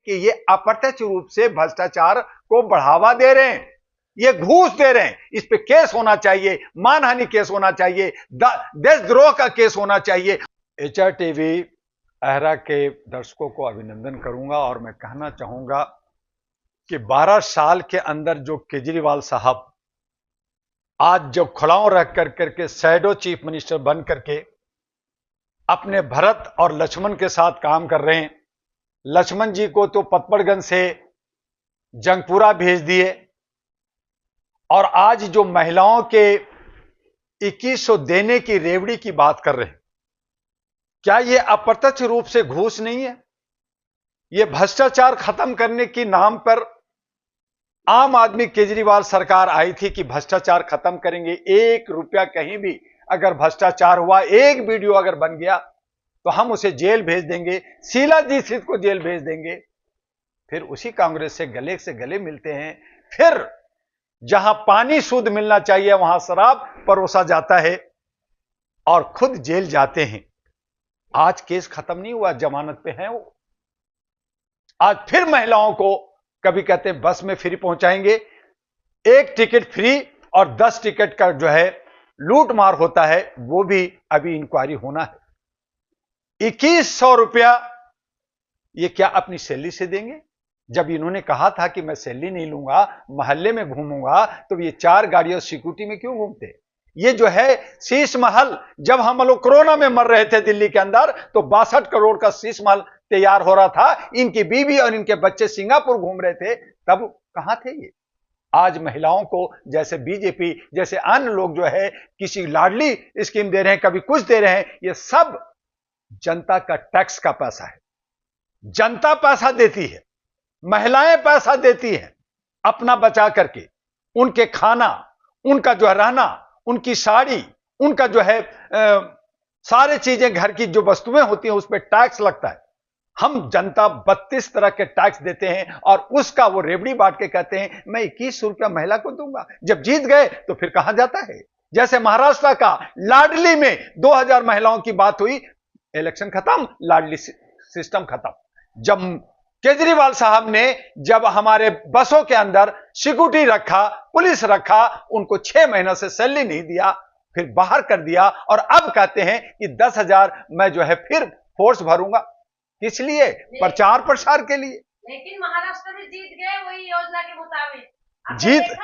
कि ये अप्रत्यक्ष रूप से भ्रष्टाचार को बढ़ावा दे रहे हैं, ये घूस दे रहे हैं। इस पे केस होना चाहिए, मानहानि केस होना चाहिए, देशद्रोह का केस होना चाहिए। एचआर टीवी अहरा के दर्शकों को अभिनंदन करूंगा और मैं कहना चाहूंगा कि 12 साल के अंदर जो केजरीवाल साहब आज जो खड़ाऊ रख करके शैडो चीफ मिनिस्टर बन करके अपने भरत और लक्ष्मण के साथ काम कर रहे हैं। लक्ष्मण जी को तो पतपड़गंज से जंगपुरा भेज दिए और आज जो महिलाओं के 2100 देने की रेवड़ी की बात कर रहे हैं, क्या यह अप्रत्यक्ष रूप से घूस नहीं है? यह भ्रष्टाचार खत्म करने की नाम पर आम आदमी केजरीवाल सरकार आई थी कि भ्रष्टाचार खत्म करेंगे। 1 रुपया कहीं भी अगर भ्रष्टाचार हुआ, एक वीडियो अगर बन गया तो हम उसे जेल भेज देंगे, शीला दीक्षित को जेल भेज देंगे। फिर उसी कांग्रेस से गले मिलते हैं। फिर जहां पानी शुद्ध मिलना चाहिए वहां शराब परोसा जाता है और खुद जेल जाते हैं। आज केस खत्म नहीं हुआ, जमानत पे हैं वो। आज फिर महिलाओं को कभी कहते हैं बस में फ्री पहुंचाएंगे, 1 टिकट फ्री और 10 टिकट का जो है लूट मार होता है, वो भी अभी इंक्वायरी होना है। 2100 रुपया ये क्या अपनी सैलरी से देंगे? जब इन्होंने कहा था कि मैं सैलरी नहीं लूंगा, मोहल्ले में घूमूंगा, तो ये 4 गाड़ियों सिक्योरिटी में क्यों घूमते? ये जो है शीश महल, जब हम लोग कोरोना में मर रहे थे दिल्ली के अंदर, तो 62 करोड़ का शीश महल तैयार हो रहा था। इनकी बीवी और इनके बच्चे सिंगापुर घूम रहे थे, तब कहां थे ये? आज महिलाओं को जैसे बीजेपी जैसे अन्य लोग जो है किसी लाडली स्कीम दे रहे हैं, कभी कुछ दे रहे हैं, ये सब जनता का टैक्स का पैसा है। जनता पैसा देती है, महिलाएं पैसा देती हैं अपना बचा करके। उनके खाना, उनका जो है रहना, उनकी साड़ी, उनका जो है सारे चीजें, घर की जो वस्तुएं होती हैं उस पर टैक्स लगता है। हम जनता 32 तरह के टैक्स देते हैं और उसका वो रेवड़ी बांट के कहते हैं मैं 2100 रुपया महिला को दूंगा। जब जीत गए तो फिर कहां जाता है? जैसे महाराष्ट्र का लाडली में 2000 महिलाओं की बात हुई, इलेक्शन खत्म, लाडली सिस्टम खत्म। जब केजरीवाल साहब ने जब हमारे बसों के अंदर सिक्योरिटी रखा, पुलिस रखा, उनको 6 महीना से सैलरी नहीं दिया, फिर बाहर कर दिया और अब कहते हैं कि 10,000 मैं जो है फिर फोर्स भरूंगा। किस लिए? प्रचार प्रसार के लिए। लेकिन महाराष्ट्र में जीत गए वही योजना के मुताबिक। जीत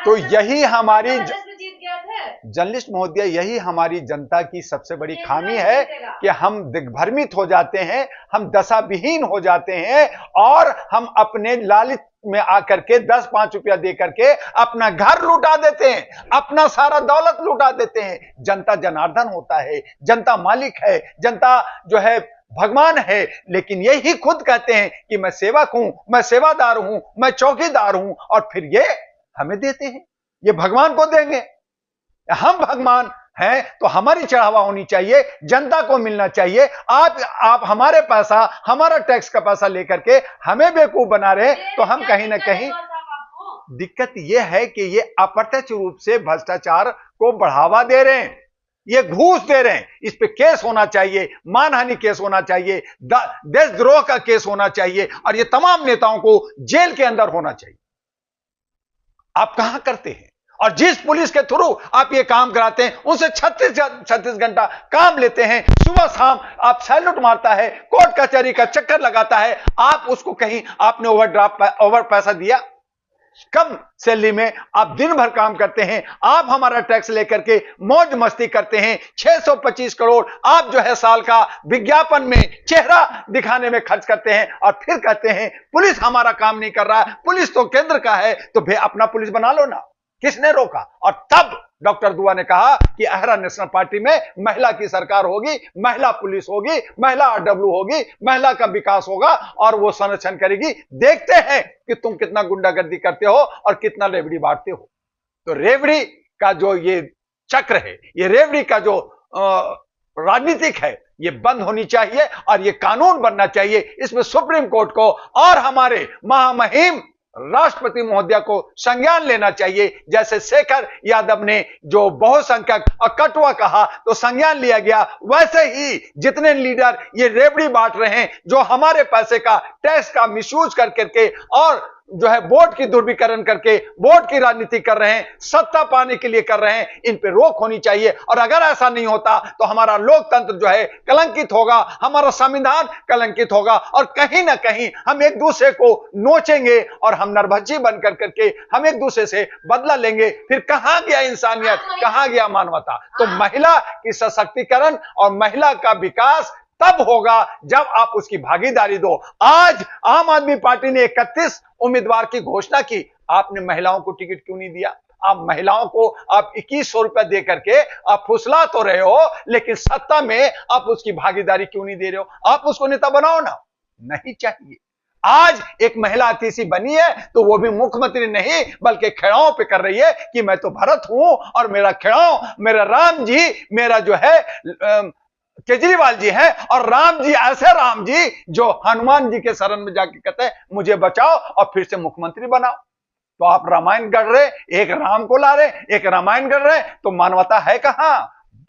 तो यही हमारी जीत गए थे जर्नलिस्ट महोदय, यही हमारी जनता की सबसे बड़ी खामी है कि हम दिग्भ्रमित हो जाते हैं, हम दशाविहीन हो जाते हैं और हम अपने लालच में आकर के 10-5 रुपया दे करके अपना घर लुटा देते हैं, अपना सारा दौलत लुटा देते हैं। जनता जनार्दन होता है, जनता मालिक है, जनता जो है भगवान है, लेकिन यही खुद कहते हैं कि मैं सेवक हूं, मैं सेवादार हूं, मैं चौकीदार हूं, और फिर ये हमें देते हैं। ये भगवान को देंगे? हम भगवान हैं तो हमारी चढ़ावा होनी चाहिए, जनता को मिलना चाहिए। आप हमारे पैसा, हमारा टैक्स का पैसा लेकर के हमें बेवकूफ बना रहे, तो हम कहीं ना कहीं दिक्कत यह है कि ये अप्रत्यक्ष रूप से भ्रष्टाचार को बढ़ावा दे रहे हैं, ये घूस दे रहे हैं। इस पे केस होना चाहिए, मानहानि केस होना चाहिए, देशद्रोह का केस होना चाहिए और ये तमाम नेताओं को जेल के अंदर होना चाहिए। आप कहां करते हैं? और जिस पुलिस के थ्रू आप ये काम कराते हैं उनसे 36 घंटा काम लेते हैं, सुबह शाम आप सैल्यूट मारता है, कोर्ट कचहरी का चक्कर लगाता है, आप उसको कहीं आपने ओवर पैसा दिया? कम सैलरी में आप दिन भर काम करते हैं, आप हमारा टैक्स लेकर के मौज मस्ती करते हैं। 625 करोड़ आप जो है साल का विज्ञापन में, चेहरा दिखाने में खर्च करते हैं और फिर कहते हैं पुलिस हमारा काम नहीं कर रहा है, पुलिस तो केंद्र का है, तो भाई अपना पुलिस बना लो ना। किसने रोका? और तब डॉक्टर दुआ ने कहा कि अहरा नेशनल पार्टी में महिला की सरकार होगी, महिला पुलिस होगी, महिला आरडब्ल्यू होगी, महिला का विकास होगा और वो संरक्षण करेगी। देखते हैं कि तुम कितना गुंडागर्दी करते हो और कितना रेवड़ी बांटते हो। तो रेवड़ी का जो ये चक्र है, ये रेवड़ी का जो राजनीतिक है, ये बंद होनी चाहिए और ये कानून बनना चाहिए। इसमें सुप्रीम कोर्ट को और हमारे महामहिम राष्ट्रपति महोदया को संज्ञान लेना चाहिए। जैसे शेखर यादव ने जो बहुसंख्यक और कटुआ कहा तो संज्ञान लिया गया, वैसे ही जितने लीडर ये रेवड़ी बांट रहे हैं, जो हमारे पैसे का टैक्स का मिसयूज कर करके और जो है वोट की दुर्विकरण करके वोट की राजनीति कर रहे हैं, सत्ता पाने के लिए कर रहे हैं, इन पे रोक होनी चाहिए। और अगर ऐसा नहीं होता तो हमारा लोकतंत्र जो है कलंकित होगा, हमारा संविधान कलंकित होगा और कहीं ना कहीं हम एक दूसरे को नोचेंगे और हम नरभक्षी बनकर करके हम एक दूसरे से बदला लेंगे। फिर कहां गया इंसानियत, कहां गया मानवता? तो महिला की सशक्तिकरण और महिला का विकास तब होगा जब आप उसकी भागीदारी दो। आज आम आदमी पार्टी ने 31 उम्मीदवार की घोषणा की, आपने महिलाओं को टिकट क्यों नहीं दिया? आप महिलाओं को आप 2100 रुपया दे करके आप फुसला तो रहे हो, लेकिन सत्ता में आप उसकी भागीदारी क्यों नहीं दे रहे हो? आप उसको नेता बनाओ ना। नहीं चाहिए। आज एक महिला अतिथि बनी है तो वो भी मुख्यमंत्री नहीं बल्कि खिड़ाओं पे कर रही है कि मैं तो भरत हूं और मेरा खिड़ाओ, मेरा राम जी, मेरा जो है केजरीवाल जी है, और राम जी ऐसे राम जी जो हनुमान जी के शरण में जाके कहते हैं मुझे बचाओ और फिर से मुख्यमंत्री बनाओ। तो आप रामायण गढ़ रहे, एक राम को ला रहे, एक रामायण गढ़ रहे, तो मानवता है कहां?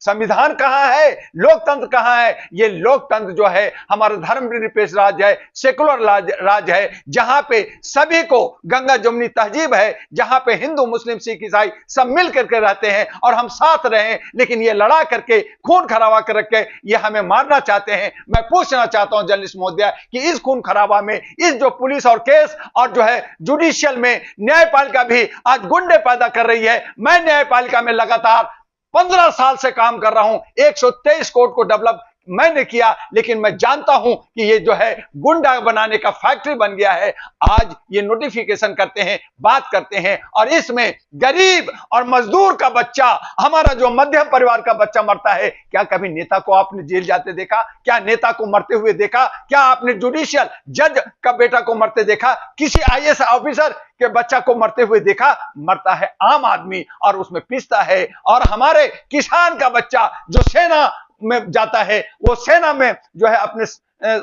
संविधान कहां है? लोकतंत्र कहां है? ये लोकतंत्र जो है हमारा धर्मनिरपेक्ष राज्य है, सेकुलर राज्य है, जहां पे सभी को गंगा जमुनी तहजीब है, जहां पे हिंदू मुस्लिम सिख ईसाई सब मिल करके रहते हैं और हम साथ रहे। लेकिन ये लड़ा करके खून खराबा कर रखे ये हमें मारना चाहते हैं। मैं पूछना चाहता हूं जर्नलिस्ट महोदया कि इस खून खराबा में इस जो पुलिस और केस और जो है जुडिशियल में न्यायपालिका भी आज गुंडे पैदा कर रही है। मैं न्यायपालिका में लगातार 15 साल से काम कर रहा हूं, 123 कोर्ट को डेवलप मैंने किया, लेकिन मैं जानता हूं कि ये जो है गुंडा बनाने का फैक्ट्री बन गया है। आज ये नोटिफिकेशन करते हैं, बात करते हैं, और इसमें गरीब और मजदूर का बच्चा, हमारा जो मध्यम परिवार का बच्चा मरता है। क्या कभी नेता को आपने जेल जाते देखा? क्या नेता को मरते हुए देखा? क्या आपने जुडिशियल जज का बेटा को मरते देखा? किसी आईएएस ऑफिसर के बच्चा को मरते हुए देखा? मरता है आम आदमी और उसमें पिसता है। और हमारे किसान का बच्चा जो सेना में जाता है, वो सेना में जो है अपने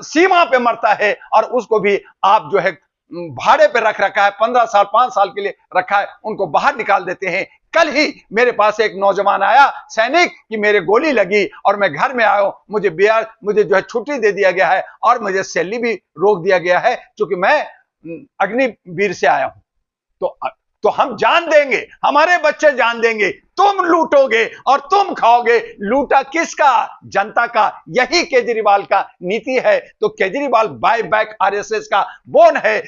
सीमा पे मरता है, और उसको भी आप जो है भाड़े पे रख रखा है, 15 साल 5 साल के लिए रखा है, उनको बाहर निकाल देते हैं। कल ही मेरे पास एक नौजवान आया सैनिक कि मेरे गोली लगी और मैं घर में आया हूं, मुझे जो है छुट्टी दे दिया गया है और मुझे सैलरी भी रोक दिया गया है क्योंकि मैं अग्निवीर से आया हूं। तो हम जान देंगे, हमारे बच्चे जान देंगे। तुम लूटोगे और तुम खाओगे। लूटा किसका? जनता का। यही केजरीवाल का नीति है। तो केजरीवाल बाय बैक आरएसएस का बोन है।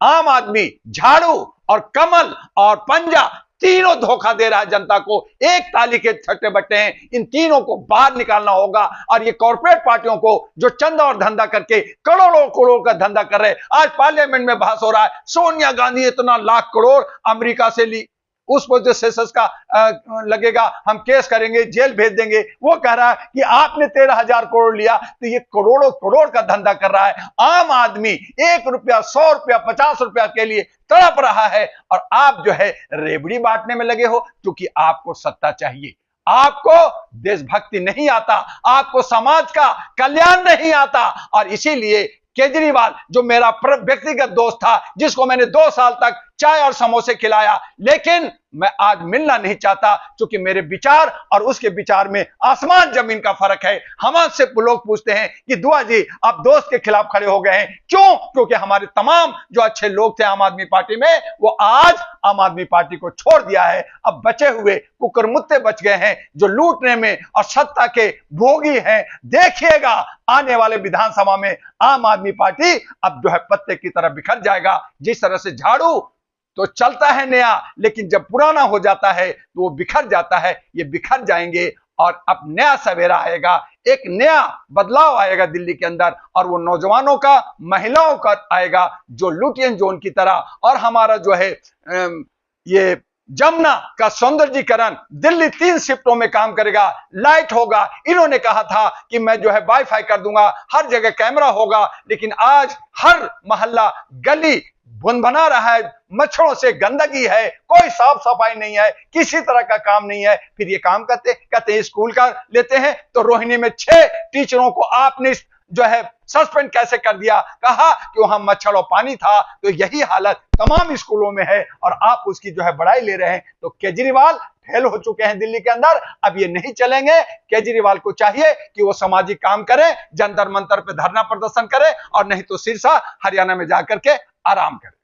आम आदमी, झाड़ू और कमल और पंजा तीनों धोखा दे रहा है जनता को। एक ताली के छठे बट्टे हैं, इन तीनों को बाहर निकालना होगा। और ये कॉर्पोरेट पार्टियों को जो चंदा और धंधा करके करोड़ों करोड़ का धंधा कर रहे हैं। आज पार्लियामेंट में बहस हो रहा है, सोनिया गांधी इतना लाख करोड़ अमेरिका से ली, उस पर जो सेशंस का लगेगा, हम केस करेंगे, जेल भेज देंगे। वो कह रहा है कि आपने 13,000 करोड़ लिया, तो ये करोड़ों करोड़ का धंधा कर रहा है। आम आदमी 1 रुपया, 100 रुपया, 50 रुपया के लिए तड़प रहा है, और आप जो है रेवड़ी बांटने में लगे हो क्योंकि आपको सत्ता चाहिए। आपको देशभक्ति नहीं आता, आपको समाज का कल्याण नहीं आता। और इसीलिए केजरीवाल जो मेरा व्यक्तिगत दोस्त था, जिसको मैंने 2 साल तक चाय और समोसे खिलाया, लेकिन मैं आज मिलना नहीं चाहता क्योंकि मेरे विचार और उसके विचार में आसमान जमीन का फर्क है। हमसे लोग पूछते हैं कि दुआ जी आप दोस्त के खिलाफ खड़े हो गए हैं, क्यों? क्योंकि हमारे तमाम जो अच्छे लोग थे आम आदमी पार्टी में, वो आज आम आदमी पार्टी को छोड़ दिया है। अब बचे हुए कुकरमुत्ते बच गए हैं जो लूटने में और सत्ता के भोगी हैं। देखिएगा आने वाले विधानसभा में आम आदमी पार्टी अब जो है पत्ते की तरह बिखर जाएगा। जिस तरह से झाड़ू तो चलता है नया, लेकिन जब पुराना हो जाता है तो वो बिखर जाता है। ये बिखर जाएंगे और अब नया सवेरा आएगा, एक नया बदलाव आएगा दिल्ली के अंदर, और वो नौजवानों का, महिलाओं का आएगा जो लुटियन जोन की तरह। और हमारा जो है ये जमुना का सौंदर्यीकरण, दिल्ली 3 शिफ्टों में काम करेगा, लाइट होगा। इन्होंने कहा था कि मैं जो है वाईफाई कर दूंगा, हर जगह कैमरा होगा, लेकिन आज हर मोहल्ला गली भुनभुना रहा है, मच्छरों से गंदगी है, कोई साफ सफाई नहीं है, किसी तरह का काम नहीं है। फिर ये काम कहते हैं स्कूल का लेते हैं तो रोहिणी में 6 टीचरों को आपने जो है सस्पेंड कैसे कर दिया, कहा कि वहां मच्छर और पानी था। तो यही हालत तमाम स्कूलों में है और आप उसकी जो है बड़ाई ले रहे हैं। तो केजरीवाल फेल हो चुके हैं दिल्ली के अंदर, अब ये नहीं चलेंगे। केजरीवाल को चाहिए कि वो सामाजिक काम करें, जंतर मंतर पे धरना प्रदर्शन करें और नहीं तो सिरसा हरियाणा में जाकर के आराम करें।